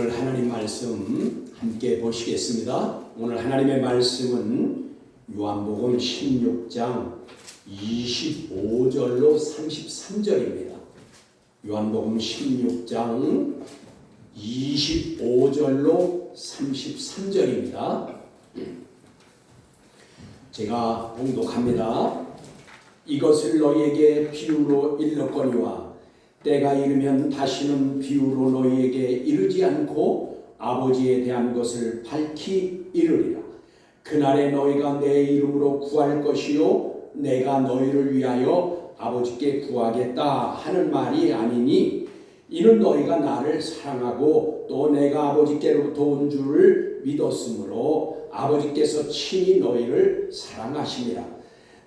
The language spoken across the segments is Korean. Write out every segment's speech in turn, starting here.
오늘 하나님 말씀 함께 보시겠습니다. 오늘 하나님의 말씀은 요한복음 16장 25절로 33절입니다. 요한복음 16장 25절로 33절입니다. 제가 봉독합니다. 이것을 너희에게 비유로 일렀거니와 때가 이르면 다시는 비유로 너희에게 이르지 않고 아버지에 대한 것을 밝히 이르리라. 그날에 너희가 내 이름으로 구할 것이요 내가 너희를 위하여 아버지께 구하겠다 하는 말이 아니니 이는 너희가 나를 사랑하고 또 내가 아버지께로부터 온 줄을 믿었으므로 아버지께서 친히 너희를 사랑하심이라.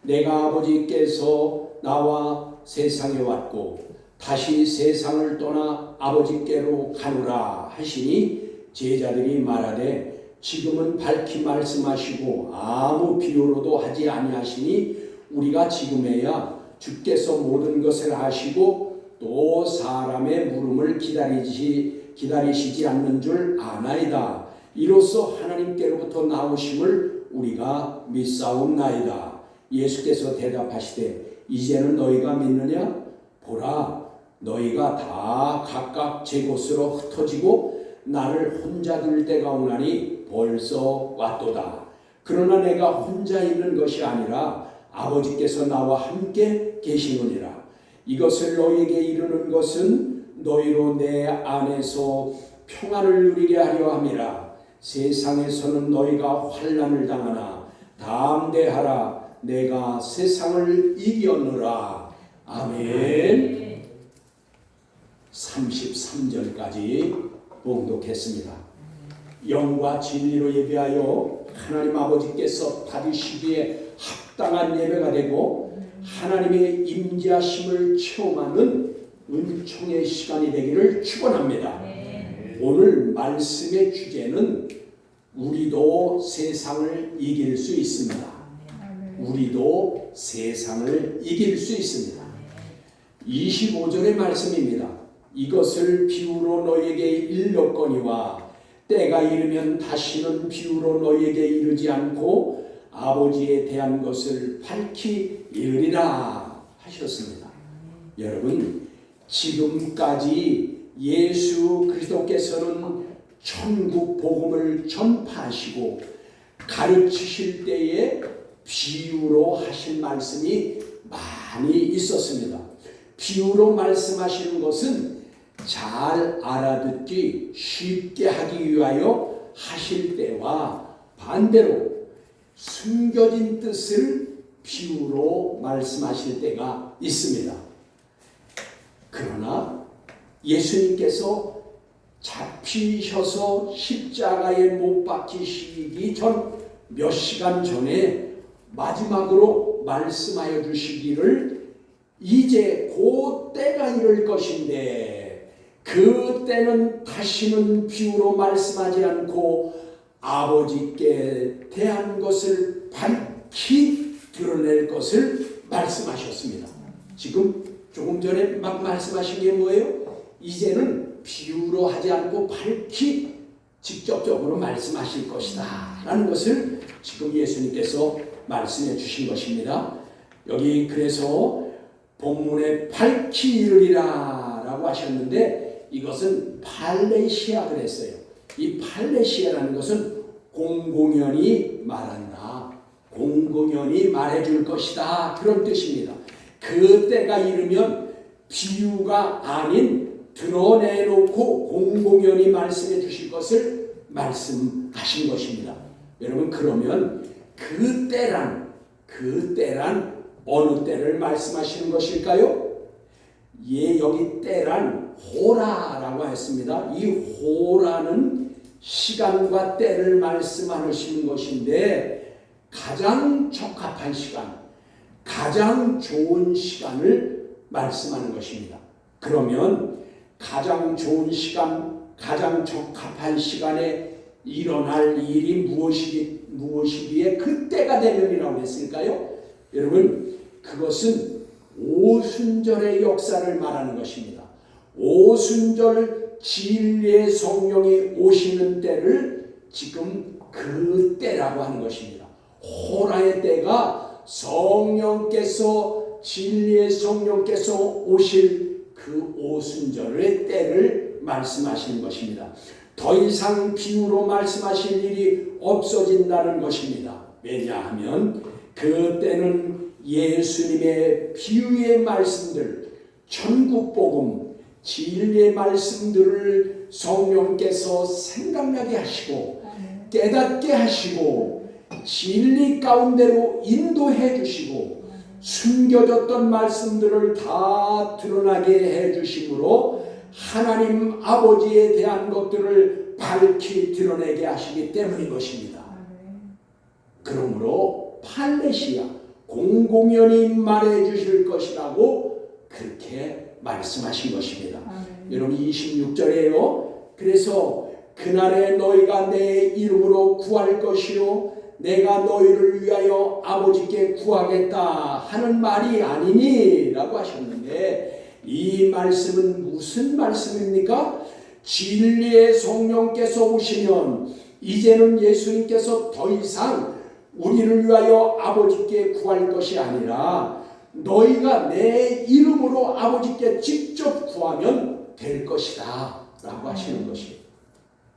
내가 아버지께서 나와 세상에 왔고 다시 세상을 떠나 아버지께로 가노라 하시니 제자들이 말하되 지금은 밝히 말씀하시고 아무 비유로도 하지 아니하시니 우리가 지금에야 주께서 모든 것을 아시고 또 사람의 물음을 기다리시지 않는 줄 아나이다. 이로써 하나님께로부터 나오심을 우리가 믿사옵나이다. 예수께서 대답하시되 이제는 너희가 믿느냐? 보라, 너희가 다 각각 제 곳으로 흩어지고 나를 혼자 둘 때가 오나니 벌써 왔도다. 그러나 내가 혼자 있는 것이 아니라 아버지께서 나와 함께 계시느니라. 이것을 너희에게 이르는 것은 너희로 내 안에서 평안을 누리게 하려 함이라. 세상에서는 너희가 환난을 당하나 담대하라. 내가 세상을 이겼노라. 아멘. 33절까지 봉독했습니다. 영과 진리로 예배하여 하나님 아버지께서 받으시기에 합당한 예배가 되고 하나님의 임재하심을 체험하는 은총의 시간이 되기를 축원합니다. 오늘 말씀의 주제는 우리도 세상을 이길 수 있습니다. 우리도 세상을 이길 수 있습니다. 25절의 말씀입니다. 이것을 비유로 너희에게 일렀거니와 때가 이르면 다시는 비유로 너희에게 이르지 않고 아버지에 대한 것을 밝히 이르리라 하셨습니다. 여러분, 지금까지 예수 그리스도께서는 천국 복음을 전파하시고 가르치실 때에 비유로 하신 말씀이 많이 있었습니다. 비유로 말씀하시는 것은 잘 알아듣기 쉽게 하기 위하여 하실 때와 반대로 숨겨진 뜻을 비유로 말씀하실 때가 있습니다. 그러나 예수님께서 잡히셔서 십자가에 못 박히시기 전 몇 시간 전에 마지막으로 말씀하여 주시기를 이제 곧 때가 이를 것인데 그 때는 다시는 비유로 말씀하지 않고 아버지께 대한 것을 밝히 드러낼 것을 말씀하셨습니다. 지금 조금 전에 막 말씀하신 게 뭐예요? 이제는 비유로 하지 않고 밝히 직접적으로 말씀하실 것이다 라는 것을 지금 예수님께서 말씀해 주신 것입니다. 여기 그래서 본문에 밝히 이르리라 라고 하셨는데 이것은 팔레시아 그랬어요. 이 팔레시아라는 것은 공공연히 말한다. 공공연히 말해줄 것이다. 그런 뜻입니다. 그 때가 이르면 비유가 아닌 드러내놓고 공공연히 말씀해 주실 것을 말씀하신 것입니다. 여러분, 그러면 그 때란 어느 때를 말씀하시는 것일까요? 예, 여기 때란 호라라고 했습니다. 이 호라는 시간과 때를 말씀하시는 것인데 가장 적합한 시간, 가장 좋은 시간을 말씀하는 것입니다. 그러면 가장 좋은 시간, 가장 적합한 시간에 일어날 일이 무엇이기에 그때가 되면이라고 했을까요? 여러분, 그것은 오순절의 역사를 말하는 것입니다. 오순절 진리의 성령이 오시는 때를 지금 그 때라고 하는 것입니다. 호라의 때가 성령께서 진리의 성령께서 오실 그 오순절의 때를 말씀하시는 것입니다. 더 이상 비유로 말씀하실 일이 없어진다는 것입니다. 왜냐하면 그 때는 예수님의 비유의 말씀들, 천국복음, 진리의 말씀들을 성령께서 생각나게 하시고 깨닫게 하시고 진리 가운데로 인도해 주시고 숨겨졌던 말씀들을 다 드러나게 해 주심으로 하나님 아버지에 대한 것들을 밝히 드러내게 하시기 때문인 것입니다. 그러므로 팔레시아 공공연히 말해 주실 것이라고 그렇게 말씀하신 것입니다. 여러분 26절이에요. 그래서 그날에 너희가 내 이름으로 구할 것이요 내가 너희를 위하여 아버지께 구하겠다 하는 말이 아니니 라고 하셨는데, 이 말씀은 무슨 말씀입니까? 진리의 성령께서 오시면 이제는 예수님께서 더 이상 우리를 위하여 아버지께 구할 것이 아니라 너희가 내 이름으로 아버지께 직접 구하면 될 것이다 라고 하시는 것이에요.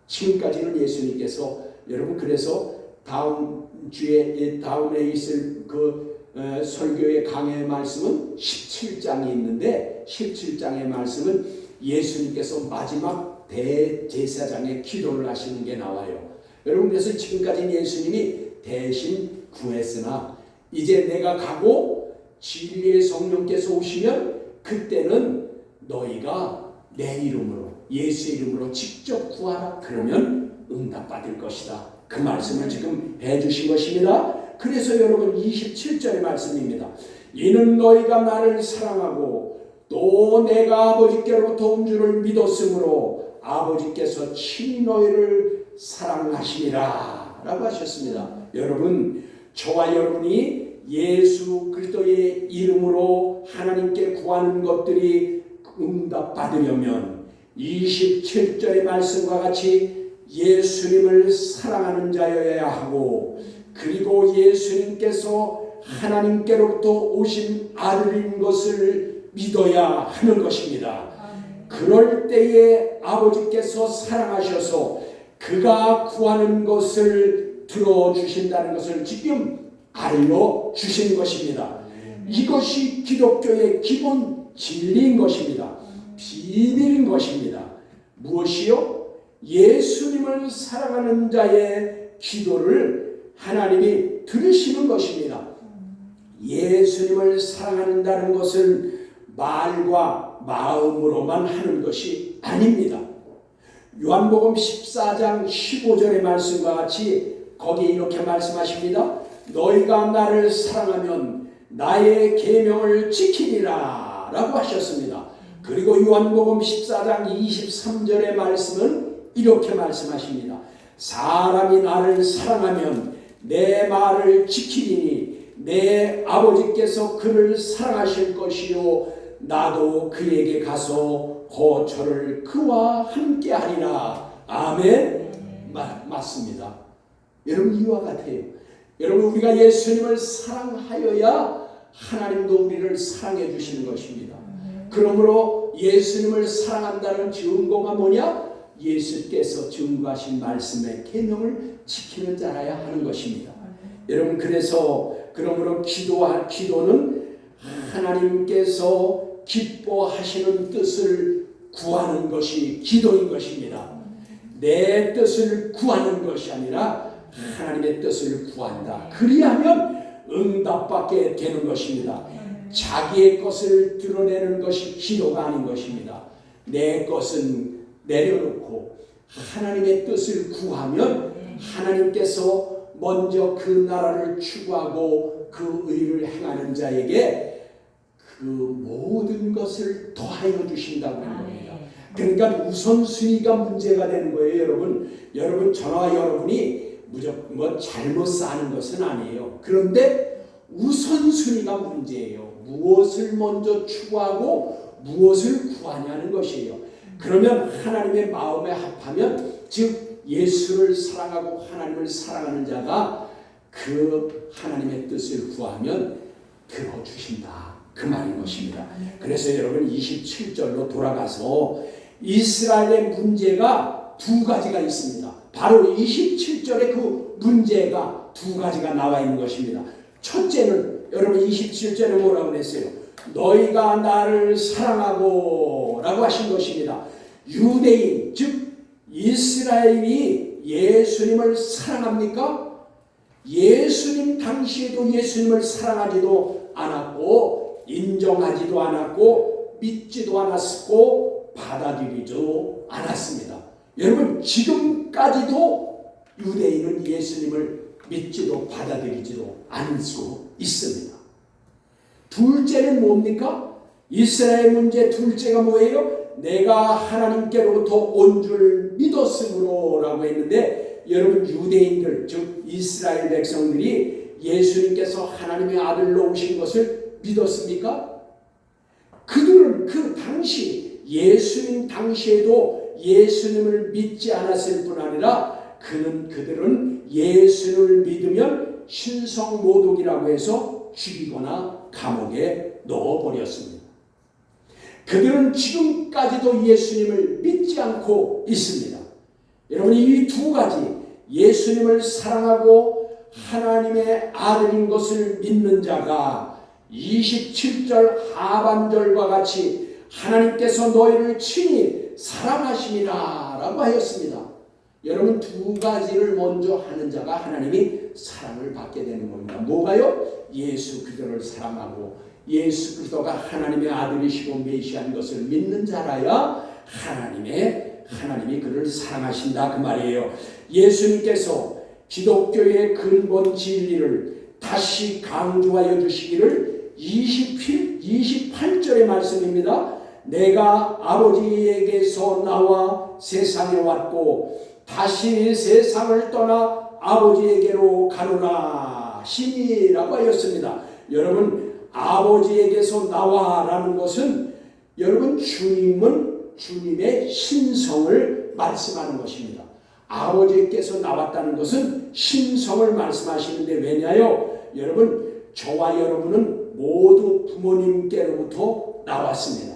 지금까지는 예수님께서, 여러분 그래서 다음 주에 다음에 있을 그 설교의 강의 말씀은 17장이 있는데 17장의 말씀은 예수님께서 마지막 대제사장의 기도를 하시는 게 나와요. 여러분 그래서 지금까지 예수님이 대신 구했으나 이제 내가 가고 진리의 성령께서 오시면 그때는 너희가 내 이름으로 예수의 이름으로 직접 구하라. 그러면 응답받을 것이다. 그 말씀을 지금 해주신 것입니다. 그래서 여러분 27절의 말씀입니다. 이는 너희가 나를 사랑하고 또 내가 아버지께로부터 온 줄을 믿었으므로 아버지께서 친히 너희를 사랑하시니라 라고 하셨습니다. 여러분 저와 여러분이 예수 그리스도의 이름으로 하나님께 구하는 것들이 응답받으려면 27절의 말씀과 같이 예수님을 사랑하는 자여야 하고, 그리고 예수님께서 하나님께로부터 오신 아들인 것을 믿어야 하는 것입니다. 그럴 때에 아버지께서 사랑하셔서 그가 구하는 것을 들어주신다는 것을 지금 알려주신 것입니다. 이것이 기독교의 기본 진리인 것입니다. 비밀인 것입니다. 무엇이요? 예수님을 사랑하는 자의 기도를 하나님이 들으시는 것입니다. 예수님을 사랑한다는 것을 말과 마음으로만 하는 것이 아닙니다. 요한복음 14장 15절의 말씀과 같이 거기 이렇게 말씀하십니다. 너희가 나를 사랑하면 나의 계명을 지키리라 라고 하셨습니다. 그리고 요한복음 14장 23절의 말씀은 이렇게 말씀하십니다. 사람이 나를 사랑하면 내 말을 지키리니 내 아버지께서 그를 사랑하실 것이요 나도 그에게 가서 거처를 그와 함께 하리라. 아멘. 맞습니다. 여러분 이와 같아요. 여러분 우리가 예수님을 사랑하여야 하나님도 우리를 사랑해 주시는 것입니다. 그러므로 예수님을 사랑한다는 증거가 뭐냐? 예수께서 증거하신 말씀의 계명을 지키는 자라야 하는 것입니다. 여러분 그래서 그러므로 기도는 하나님께서 기뻐하시는 뜻을 구하는 것이 기도인 것입니다. 내 뜻을 구하는 것이 아니라 하나님의 뜻을 구한다. 그리하면 응답받게 되는 것입니다. 자기의 것을 드러내는 것이 기도가 아닌 것입니다. 내 것은 내려놓고 하나님의 뜻을 구하면 하나님께서 먼저 그 나라를 추구하고 그 의를 행하는 자에게 그 모든 것을 더하여 주신다고 하는 겁니다. 그러니까 우선순위가 문제가 되는 거예요. 여러분 저와 여러분이 무조건 잘못 사는 것은 아니에요. 그런데 우선순위가 문제예요. 무엇을 먼저 추구하고 무엇을 구하냐는 것이에요. 그러면 하나님의 마음에 합하면, 즉 예수를 사랑하고 하나님을 사랑하는 자가 그 하나님의 뜻을 구하면 들어주신다, 그 말인 것입니다. 그래서 여러분 27절로 돌아가서 이스라엘의 문제가 두 가지가 있습니다. 바로 27절에 그 문제가 두 가지가 나와 있는 것입니다. 첫째는 여러분 27절에 뭐라고 그랬어요? 너희가 나를 사랑하고 라고 하신 것입니다. 유대인, 즉 이스라엘이 예수님을 사랑합니까? 예수님 당시에도 예수님을 사랑하지도 않았고 인정하지도 않았고 믿지도 않았고 받아들이지도 않았습니다. 여러분 지금까지도 유대인은 예수님을 믿지도 받아들이지도 않을 수 있습니다. 둘째는 뭡니까? 이스라엘 문제 둘째가 뭐예요? 내가 하나님께로부터 온 줄 믿었으므로 라고 했는데, 여러분 유대인들 즉 이스라엘 백성들이 예수님께서 하나님의 아들로 오신 것을 믿었습니까? 그들은 그 당시 예수님 당시에도 예수님을 믿지 않았을 뿐 아니라 그들은 예수를 믿으면 신성모독이라고 해서 죽이거나 감옥에 넣어버렸습니다. 그들은 지금까지도 예수님을 믿지 않고 있습니다. 여러분 이 두 가지, 예수님을 사랑하고 하나님의 아들인 것을 믿는 자가 27절 하반절과 같이 하나님께서 너희를 친히 사랑하심이라 라고 하였습니다. 여러분 두 가지를 먼저 하는 자가 하나님이 사랑을 받게 되는 겁니다. 뭐가요? 예수 그리스도를 사랑하고 예수 그리스도가 하나님의 아들이시고 메시아인 것을 믿는 자라야 하나님이 그를 사랑하신다, 그 말이에요. 예수님께서 기독교의 근본 진리를 다시 강조하여 주시기를 28절의 말씀입니다. 내가 아버지에게서 나와 세상에 왔고 다시 세상을 떠나 아버지에게로 가노라 시니라고 하였습니다. 여러분 아버지에게서 나와라는 것은 여러분 주님의 신성을 말씀하는 것입니다. 아버지께서 나왔다는 것은 신성을 말씀하시는데 왜냐요? 여러분 저와 여러분은 모두 부모님께로부터 나왔습니다.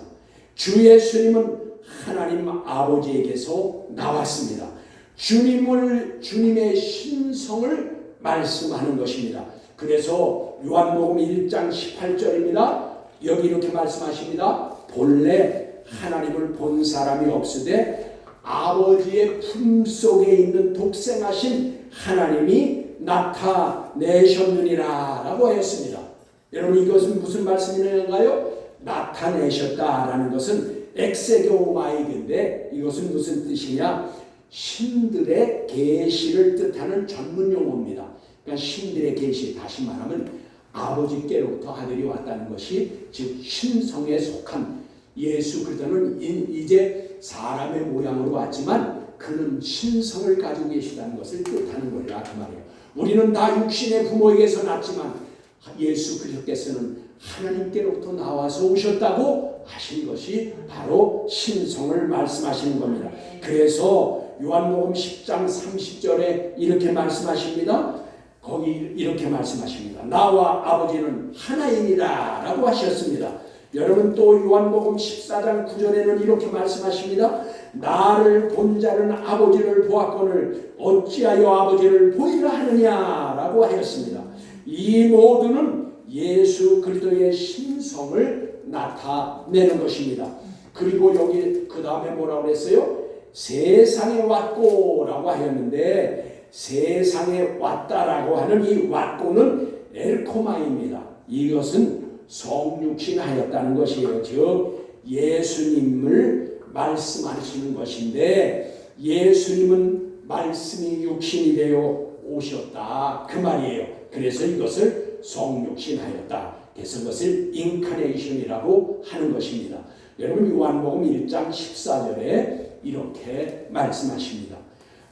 주 예수님은 하나님 아버지에게서 나왔습니다. 주님의 신성을 말씀하는 것입니다. 그래서 요한복음 1장 18절입니다. 여기 이렇게 말씀하십니다. 본래 하나님을 본 사람이 없으되 아버지의 품속에 있는 독생하신 하나님이 나타내셨느니라 라고 하였습니다. 여러분 이것은 무슨 말씀인가요? 나타내셨다라는 것은 엑세교마이인데 이것은 무슨 뜻이냐? 신들의 계시를 뜻하는 전문 용어입니다. 그러니까 신들의 계시, 다시 말하면 아버지께로부터 아들이 왔다는 것이 즉 신성에 속한 예수 그리스도는 이제 사람의 모양으로 왔지만 그는 신성을 가지고 계시다는 것을 뜻하는 거라 그 말이에요. 우리는 다 육신의 부모에게서 났지만 예수 그리스도께서는 하나님께로부터 나와서 오셨다고 하신 것이 바로 신성을 말씀하시는 겁니다. 그래서 요한복음 10장 30절에 이렇게 말씀하십니다. 거기 이렇게 말씀하십니다. 나와 아버지는 하나이니라 라고 하셨습니다. 여러분 또 요한복음 14장 9절에는 이렇게 말씀하십니다. 나를 본 자는 아버지를 보았거늘 어찌하여 아버지를 보이라 하느냐 라고 하였습니다. 이 모두는 예수 그리스도의 신성을 나타내는 것입니다. 그리고 여기 그 다음에 뭐라고 했어요? 세상에 왔고 라고 하였는데 세상에 왔다라고 하는 이 왔고는 엘코마입니다. 이것은 성육신하였다는 것이에요. 즉 예수님을 말씀하시는 것인데 예수님은 말씀이 육신이 되어 오셨다 그 말이에요. 그래서 이것을 성육신하였다. 그래서 그것을 인카네이션이라고 하는 것입니다. 여러분 요한복음 1장 14절에 이렇게 말씀하십니다.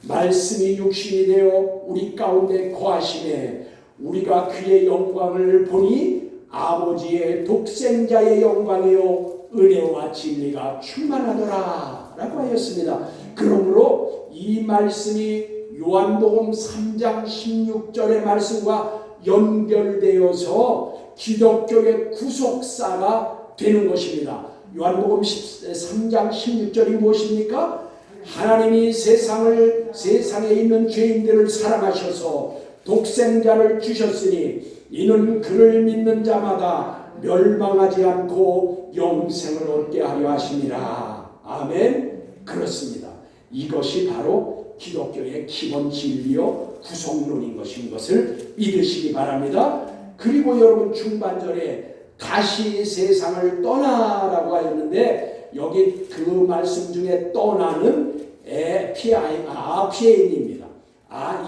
말씀이 육신이 되어 우리 가운데 거하심에 우리가 그의 영광을 보니 아버지의 독생자의 영광이요 은혜와 진리가 충만하더라 라고 하였습니다. 그러므로 이 말씀이 요한복음 3장 16절의 말씀과 연결되어서 기독교의 구속사가 되는 것입니다. 요한복음 3장 16절이 무엇입니까? 하나님이 세상에 있는 죄인들을 사랑하셔서 독생자를 주셨으니 이는 그를 믿는 자마다 멸망하지 않고 영생을 얻게 하려 하심이라. 아멘. 그렇습니다. 이것이 바로 기독교의 기본 진리요 구속론인 것을 믿으시기 바랍니다. 그리고 여러분 중반절에 다시 세상을 떠나라고 하였는데 여기 그 말씀 중에 떠나는 아피엠입니다.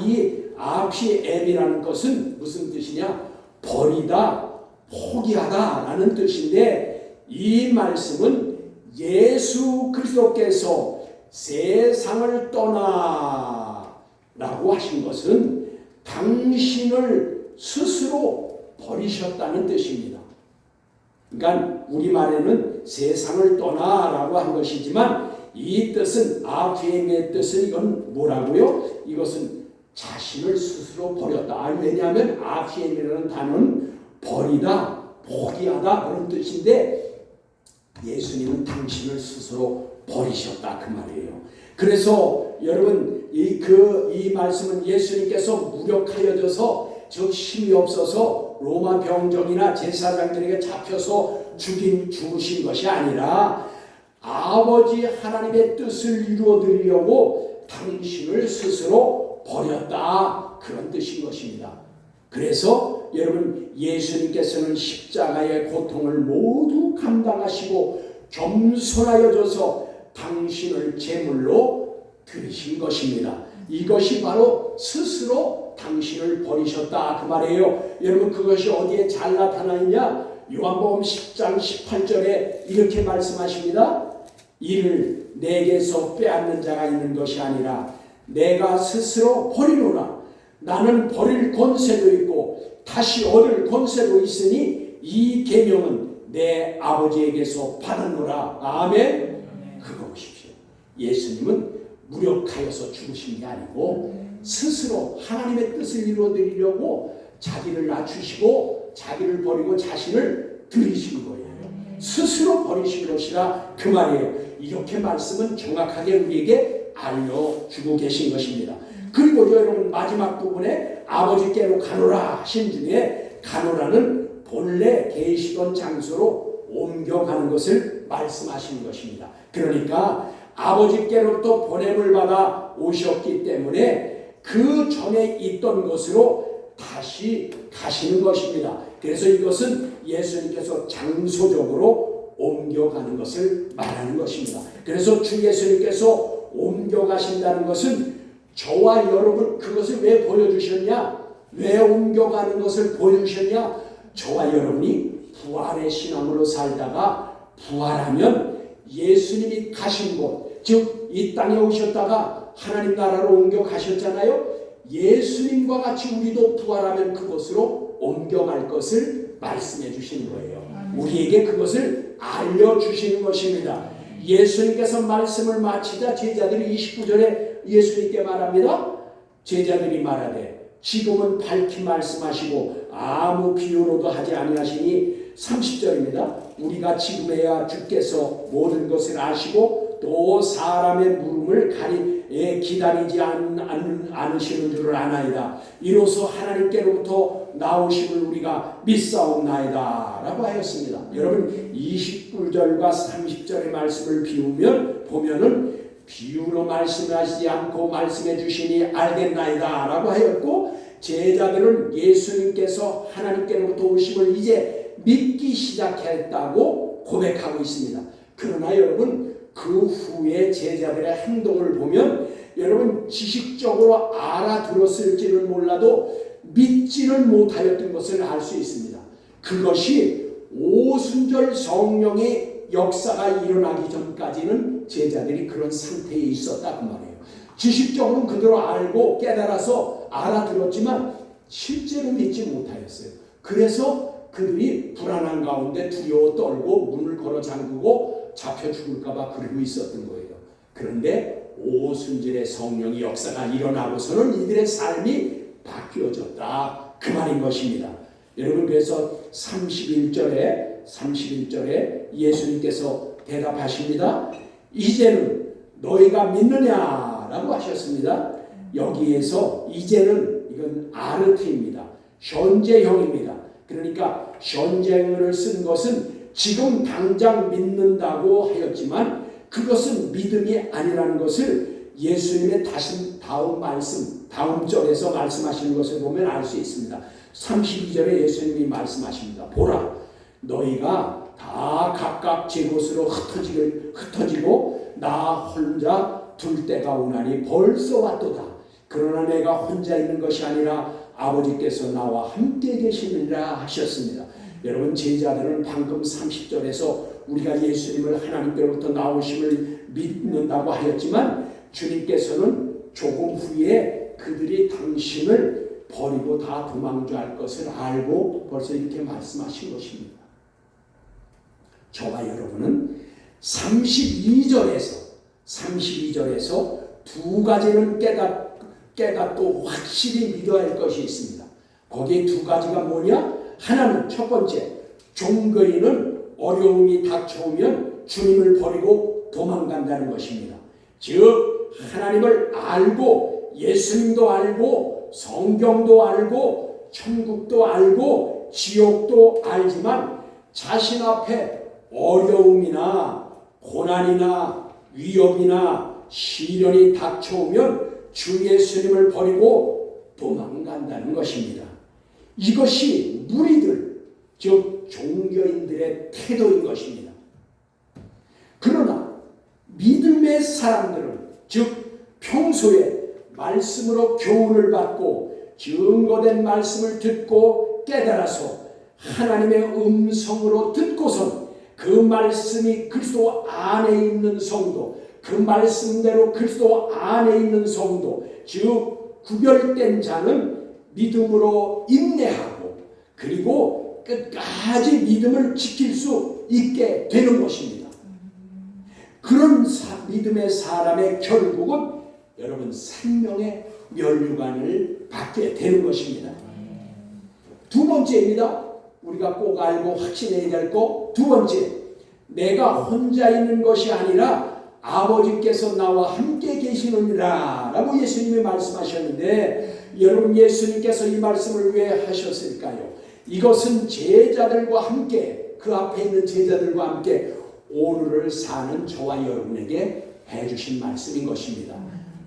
이 아피엠이라는 것은 무슨 뜻이냐? 버리다, 포기하다 라는 뜻인데 이 말씀은 예수 그리스도께서 세상을 떠나라고 하신 것은 당신을 스스로 버리셨다는 뜻입니다. 그러니까 우리말에는 세상을 떠나라고 한 것이지만 이 뜻은 아피엠의 뜻은 이건 뭐라고요? 이것은 자신을 스스로 버렸다. 왜냐하면 아피엠이라는 단어는 버리다, 포기하다 그런 뜻인데 예수님은 당신을 스스로 버리셨다 그 말이에요. 그래서 여러분 이 말씀은 예수님께서 무력하여져서 즉 힘이 없어서 로마 병정이나 제사장들에게 잡혀서 죽으신 것이 아니라 아버지 하나님의 뜻을 이루어드리려고 당신을 스스로 버렸다 그런 뜻인 것입니다. 그래서 여러분 예수님께서는 십자가의 고통을 모두 감당하시고 겸손하여져서 당신을 제물로 드리신 것입니다. 이것이 바로 스스로 당신을 버리셨다 그 말이에요. 여러분 그것이 어디에 잘 나타나 있냐? 요한복음 10장 18절에 이렇게 말씀하십니다. 이를 내게서 빼앗는 자가 있는 것이 아니라 내가 스스로 버리노라. 나는 버릴 권세도 있고 다시 얻을 권세도 있으니 이 계명은 내 아버지에게서 받았노라. 아멘. 그거 보십시오. 예수님은 무력하여서 죽으신 게 아니고 스스로 하나님의 뜻을 이루어드리려고 자기를 낮추시고 자기를 버리고 자신을 드리신 거예요. 스스로 버리신 것이라 그 말이에요. 이렇게 말씀은 정확하게 우리에게 알려주고 계신 것입니다. 그리고 여러분 마지막 부분에 아버지께로 가노라 하신 중에 가노라는 본래 계시던 장소로 옮겨가는 것을 말씀하시는 것입니다. 그러니까 아버지께로부터 보냄을 받아 오셨기 때문에 그 전에 있던 곳으로 다시 가시는 것입니다. 그래서 이것은 예수님께서 장소적으로 옮겨가는 것을 말하는 것입니다. 그래서 주 예수님께서 옮겨가신다는 것은 저와 여러분 그것을 왜 보여주셨냐? 왜 옮겨가는 것을 보여주셨냐? 저와 여러분이 부활의 신앙으로 살다가 부활하면 예수님이 가신 곳, 즉 이 땅에 오셨다가 하나님 나라로 옮겨 가셨잖아요. 예수님과 같이 우리도 부활하면 그곳으로 옮겨갈 것을 말씀해 주시는 거예요. 우리에게 그것을 알려주시는 것입니다. 예수님께서 말씀을 마치자 제자들이 29절에 예수님께 말합니다. 제자들이 말하되 지금은 밝히 말씀하시고 아무 비유로도 하지 아니하시니 30절입니다. 우리가 지금에야 주께서 모든 것을 아시고 또 사람의 물음을 기다리지 않으시는 줄을 아나이다. 이로써 하나님께로부터 나오심을 우리가 믿사옵나이다 라고 하였습니다. 여러분 29절과 30절의 말씀을 보면은 비유로 말씀하시지 않고 말씀해 주시니 알겠나이다 라고 하였고 제자들은 예수님께서 하나님께로부터 오심을 이제 믿기 시작했다고 고백하고 있습니다. 그러나 여러분 그 후에 제자들의 행동을 보면 여러분 지식적으로 알아들었을지는 몰라도 믿지는 못하였던 것을 알 수 있습니다. 그것이 오순절 성령의 역사가 일어나기 전까지는 제자들이 그런 상태에 있었다 그 말이에요. 지식적으로는 그대로 알고 깨달아서 알아들었지만 실제로 믿지 못하였어요. 그래서 그들이 불안한 가운데 두려워 떨고 문을 걸어 잠그고 잡혀 죽을까 봐 그러고 있었던 거예요. 그런데 오순절의 성령의 역사가 일어나고서는 이들의 삶이 바뀌어졌다. 그 말인 것입니다. 여러분, 그래서 31절에 예수님께서 대답하십니다. 이제는 너희가 믿느냐라고 하셨습니다. 여기에서 이제는 이건 아르트입니다. 현재형입니다. 그러니까 현재형을 쓴 것은 지금 당장 믿는다고 하였지만 그것은 믿음이 아니라는 것을 예수님의 다음 절에서 말씀하시는 것을 보면 알 수 있습니다. 32절에 예수님이 말씀하십니다. 보라, 너희가 다 각각 제 곳으로 흩어지고 나 혼자 둘 때가 오나니 벌써 왔도다. 그러나 내가 혼자 있는 것이 아니라 아버지께서 나와 함께 계시느니라 하셨습니다. 여러분, 제자들은 방금 30절에서 우리가 예수님을 하나님께로부터 나오심을 믿는다고 하였지만 주님께서는 조금 후에 그들이 당신을 버리고 다 도망갈 것을 알고 벌써 이렇게 말씀하신 것입니다. 저와 여러분은 32절에서 두 가지는 깨닫고 확실히 믿어야 할 것이 있습니다. 거기에 두 가지가 뭐냐? 하나는 첫 번째, 종교인은 어려움이 닥쳐오면 주님을 버리고 도망간다는 것입니다. 즉 하나님을 알고 예수님도 알고 성경도 알고 천국도 알고 지옥도 알지만 자신 앞에 어려움이나 고난이나 위협이나 시련이 닥쳐오면 주 예수님을 버리고 도망간다는 것입니다. 이것이 무리들, 즉 종교인들의 태도인 것입니다. 그러나 믿음의 사람들은, 즉 평소에 말씀으로 교훈을 받고 증거된 말씀을 듣고 깨달아서 하나님의 음성으로 듣고선 그 말씀이 그리스도 안에 있는 성도, 그 말씀대로 그리스도 안에 있는 성도, 즉 구별된 자는 믿음으로 인내하고 그리고 끝까지 믿음을 지킬 수 있게 되는 것입니다. 그런 믿음의 사람의 결국은 여러분 생명의 면류관을 받게 되는 것입니다. 두 번째입니다. 우리가 꼭 알고 확신해야 될 것, 두 번째, 내가 혼자 있는 것이 아니라 아버지께서 나와 함께 계시느니라 라고 예수님이 말씀하셨는데, 여러분 예수님께서 이 말씀을 왜 하셨을까요? 이것은 제자들과 함께, 그 앞에 있는 제자들과 함께 오늘을 사는 저와 여러분에게 해주신 말씀인 것입니다.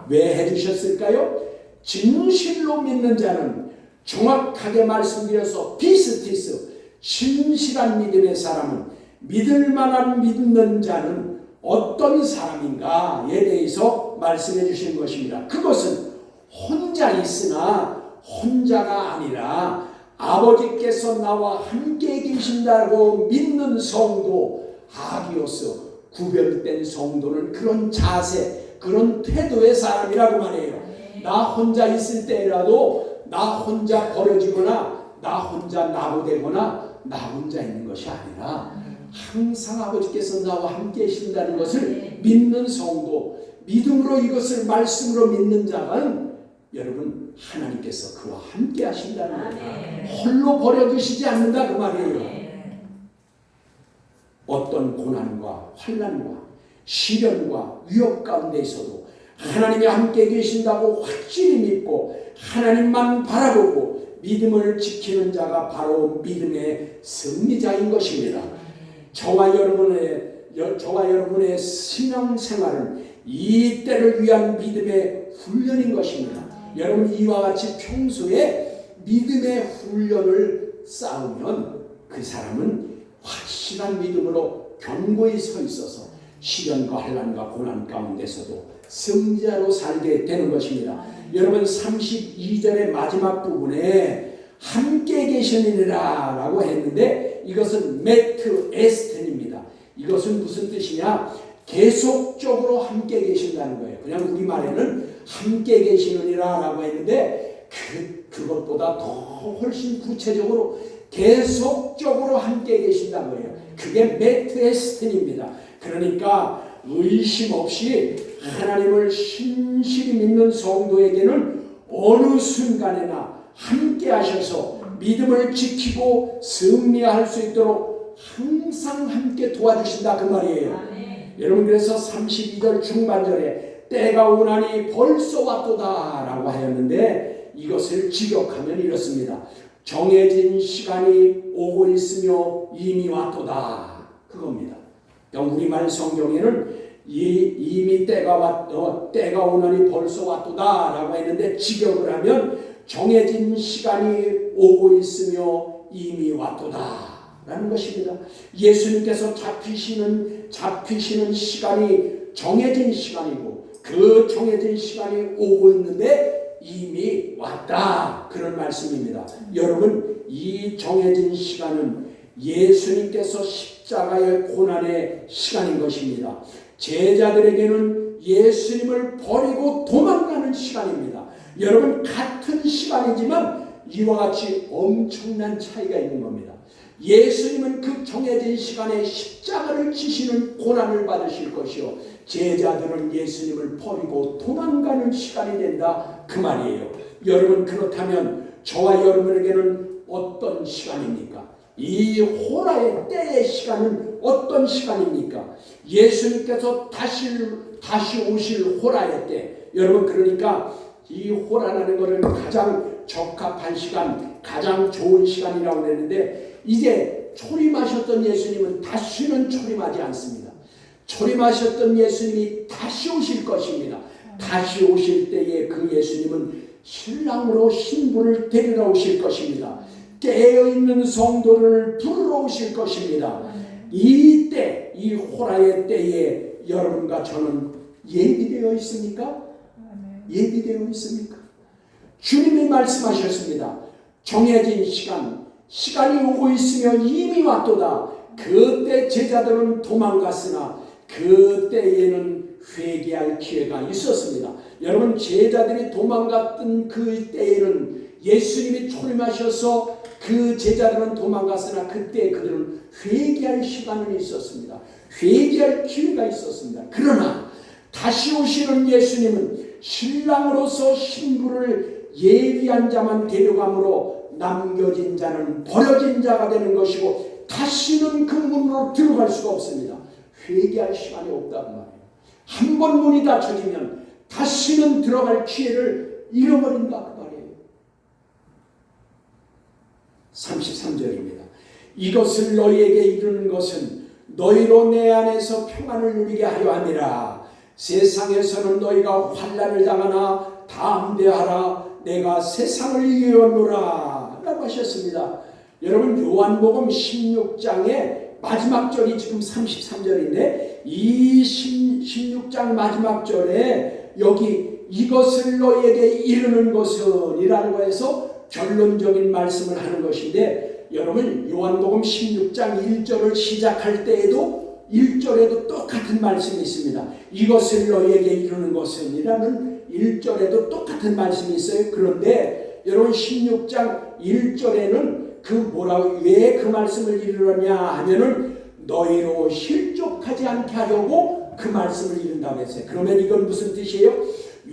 왜 해주셨을까요? 진실로 믿는 자는, 정확하게 말씀드려서 피스티스, 진실한 믿음의 사람은, 믿을 만한 믿는 자는 어떤 사람인가에 대해서 말씀해 주신 것입니다. 그것은 혼자 있으나 혼자가 아니라 아버지께서 나와 함께 계신다고 믿는 성도, 하기오스, 구별된 성도는 그런 자세, 그런 태도의 사람이라고 말해요. 나 혼자 있을 때라도 나 혼자 버려지거나 나 혼자 나고되거나 나 혼자 있는 것이 아니라 항상 아버지께서 나와 함께 계신다는 것을 믿는 성도, 믿음으로 이것을 말씀으로 믿는 자는 여러분 하나님께서 그와 함께 하신다는 거예요. 홀로 버려두시지 않는다 그 말이에요. 어떤 고난과 환난과 시련과 위협 가운데에서도 하나님이 함께 계신다고 확실히 믿고 하나님만 바라보고 믿음을 지키는 자가 바로 믿음의 승리자인 것입니다. 저와 여러분의 신앙생활은 이 때를 위한 믿음의 훈련인 것입니다. 여러분 이와 같이 평소에 믿음의 훈련을 쌓으면 그 사람은 확실한 믿음으로 견고히 서 있어서 시련과 환난과 고난 가운데서도 승자로 살게 되는 것입니다. 여러분 32절의 마지막 부분에 함께 계시느니라 라고 했는데 이것은 메트 에스텐입니다. 이것은 무슨 뜻이냐? 계속적으로 함께 계신다는 거예요. 그냥 우리말에는 함께 계시느니라 라고 했는데 그것보다 더 훨씬 구체적으로 계속적으로 함께 계신다는 거예요. 그게 메트 에스텐입니다. 그러니까 의심 없이 하나님을 신실히 믿는 성도에게는 어느 순간에나 함께 하셔서 믿음을 지키고 승리할 수 있도록 항상 함께 도와주신다 그 말이에요. 여러분, 그래서 32절 중반절에 때가 오나니 벌써 왔도다 라고 하였는데, 이것을 직역하면 이렇습니다. 정해진 시간이 오고 있으며 이미 왔도다, 그겁니다. 우리말 성경에는 이미 때가 오나니 벌써 왔도다 라고 했는데, 직역을 하면 정해진 시간이 오고 있으며 이미 왔도다 라는 것입니다. 예수님께서 잡히시는 시간이 정해진 시간이고, 그 정해진 시간이 오고 있는데 이미 왔다, 그런 말씀입니다. 여러분, 이 정해진 시간은 예수님께서 십자가의 고난의 시간인 것입니다. 제자들에게는 예수님을 버리고 도망가는 시간입니다. 여러분, 같은 시간이지만 이와 같이 엄청난 차이가 있는 겁니다. 예수님은 그 정해진 시간에 십자가를 지시는 고난을 받으실 것이요, 제자들은 예수님을 버리고 도망가는 시간이 된다 그 말이에요. 여러분, 그렇다면 저와 여러분에게는 어떤 시간입니까? 이 호라의 때의 시간은 어떤 시간입니까? 예수님께서 다시 오실 호라의 때. 여러분, 그러니까 이 호라라는 것을 가장 적합한 시간, 가장 좋은 시간이라고 했는데, 이제 초림하셨던 예수님은 다시는 초림하지 않습니다. 초림하셨던 예수님이 다시 오실 것입니다. 다시 오실 때에 그 예수님은 신랑으로 신부를 데리러 오실 것입니다. 깨어있는 성도를 부르러 오실 것입니다. 이 때, 이 호라의 때에 여러분과 저는 예비되어 있습니까? 예비되어 있습니까? 주님이 말씀하셨습니다. 정해진 시간이 오고 있으며 이미 왔도다. 그때 제자들은 도망갔으나 그때에는 회개할 기회가 있었습니다. 여러분, 제자들이 도망갔던 그 때에는 예수님이 초림하셔서 그 제자들은 도망갔으나 그때 그들은 회개할 시간은 있었습니다. 회개할 기회가 있었습니다. 그러나 다시 오시는 예수님은 신랑으로서 신부를 예비한 자만 데려감으로 남겨진 자는 버려진 자가 되는 것이고, 다시는 그 문으로 들어갈 수가 없습니다. 회개할 시간이 없다고 말해요. 한 번 문이 닫혀지면 다시는 들어갈 기회를 잃어버린다 그 말이에요. 33절입니다. 이것을 너희에게 이르는 것은 너희로 내 안에서 평안을 누리게 하려 함이라. 세상에서는 너희가 환난을 당하나 담대하라. 내가 세상을 이겼노라 라고 하셨습니다. 여러분, 요한복음 16장의 마지막 절이 지금 33절인데, 이 16장 마지막 절에 여기 이것을 너희에게 이르는 것은 이라고 해서 결론적인 말씀을 하는 것인데, 여러분, 요한복음 16장 1절을 시작할 때에도 1절에도 똑같은 말씀이 있습니다. 이것을 너희에게 이르는 것은 이라는 1절에도 똑같은 말씀이 있어요. 그런데 여러분, 16장 1절에는 왜 그 말씀을 이르느냐 하면은 너희로 실족하지 않게 하려고 그 말씀을 이른다고 했어요. 그러면 이건 무슨 뜻이에요?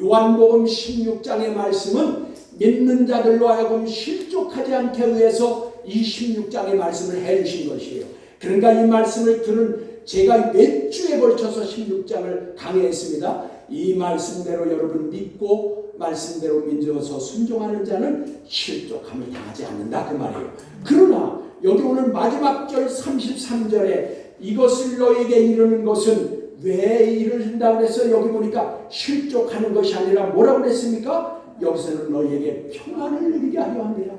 요한복음 16장의 말씀은 믿는 자들로 하여금 실족하지 않게 위해서 이 16장의 말씀을 해주신 것이에요. 그러니까 이 말씀을 들은 제가 몇 주에 걸쳐서 16장을 강의했습니다. 이 말씀대로 여러분 믿고 말씀대로 믿어서 순종하는 자는 실족함을 당하지 않는다 그 말이에요. 그러나 여기 오늘 마지막 절 33절에 이것을 너에게 이르는 것은 왜 이른다고 해서 여기 보니까 실족하는 것이 아니라 뭐라고 그랬습니까? 여기서는 너희에게 평안을 누리게 하려 합니다.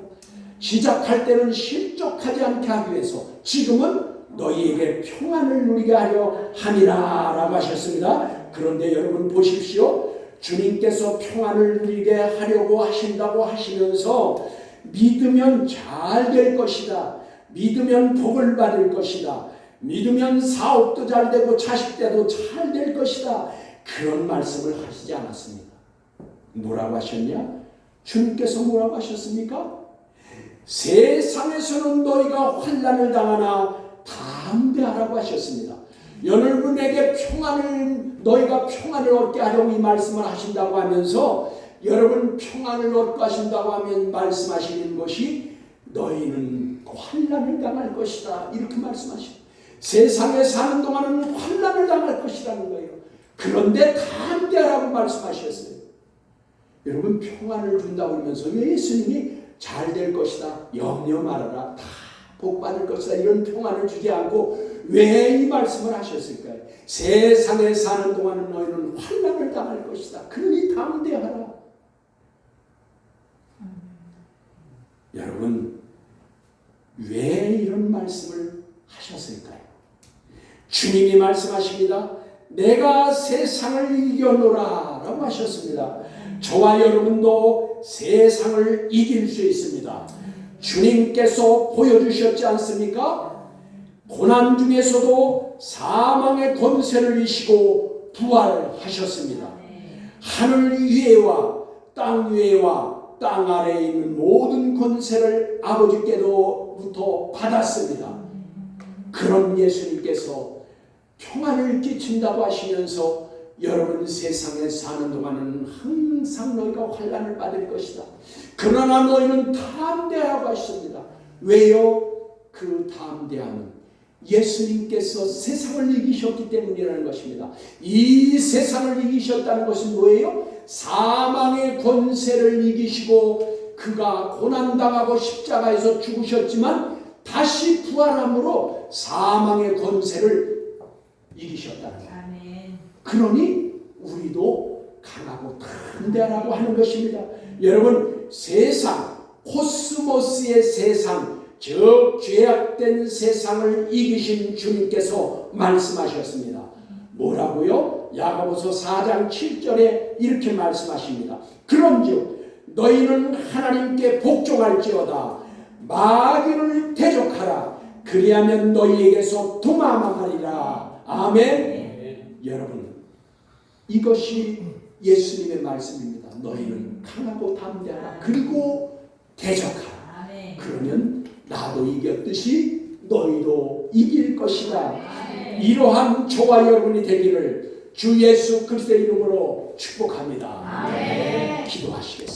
시작할 때는 실족하지 않게 하기 위해서, 지금은 너희에게 평안을 누리게 하려 함이라 라고 하셨습니다. 그런데 여러분 보십시오. 주님께서 평안을 누리게 하려고 하신다고 하시면서 믿으면 잘 될 것이다, 믿으면 복을 받을 것이다, 믿으면 사업도 잘 되고 자식 때도 잘 될 것이다, 그런 말씀을 하시지 않았습니다. 뭐라고 하셨냐? 주님께서 뭐라고 하셨습니까? 세상에서는 너희가 환난을 당하나 담대하라고 하셨습니다. 여러분에게 너희가 평안을 얻게 하려고 이 말씀을 하신다고 하면서 여러분 평안을 얻게 하신다고 하면 말씀하시는 것이 너희는 환난을 당할 것이다 이렇게 말씀하십니다. 세상에 사는 동안은 환난을 당할 것이라는 거예요. 그런데 담대하라고 말씀하셨어요. 여러분 평안을 준다고 하면서 예수님이 잘 될 것이다, 염려 말아라, 다 복받을 것이다 이런 평안을 주지 않고 왜 이 말씀을 하셨을까요? 세상에 사는 동안은 너희는 환난을 당할 것이다. 그러니 담대하라. 여러분 왜 이런 말씀을 하셨을까요? 주님이 말씀하십니다. 내가 세상을 이겨노라 라고 하셨습니다. 저와 여러분도 세상을 이길 수 있습니다. 주님께서 보여주셨지 않습니까? 고난 중에서도 사망의 권세를 이기시고 부활하셨습니다. 하늘 위에와 땅 위에와 땅 아래에 있는 모든 권세를 아버지께로부터 받았습니다. 그런 예수님께서 평안을 끼친다고 하시면서 여러분 세상에 사는 동안은 항상 너희가 환난을 받을 것이다. 그러나 너희는 담대하라고 하십니다. 왜요? 그 담대함은 예수님께서 세상을 이기셨기 때문이라는 것입니다. 이 세상을 이기셨다는 것은 뭐예요? 사망의 권세를 이기시고 그가 고난당하고 십자가에서 죽으셨지만 다시 부활함으로 사망의 권세를 이기셨다는 거예요. 그러니 우리도 강하고 담대하라고 하는 것입니다. 여러분 세상, 코스모스의 세상, 즉 죄악된 세상을 이기신 주님께서 말씀하셨습니다. 뭐라고요? 야고보서 4장 7절에 이렇게 말씀하십니다. 그런즉 너희는 하나님께 복종할지어다. 마귀를 대적하라. 그리하면 너희에게서 도망하리라. 아멘. 여러분 이것이 예수님의 말씀입니다. 너희는 강하고 담대하라. 그리고 대적하라. 그러면 나도 이겼듯이 너희도 이길 것이다. 이러한 저와 여러분이 되기를 주 예수 그리스도의 이름으로 축복합니다. 기도하시겠습니다.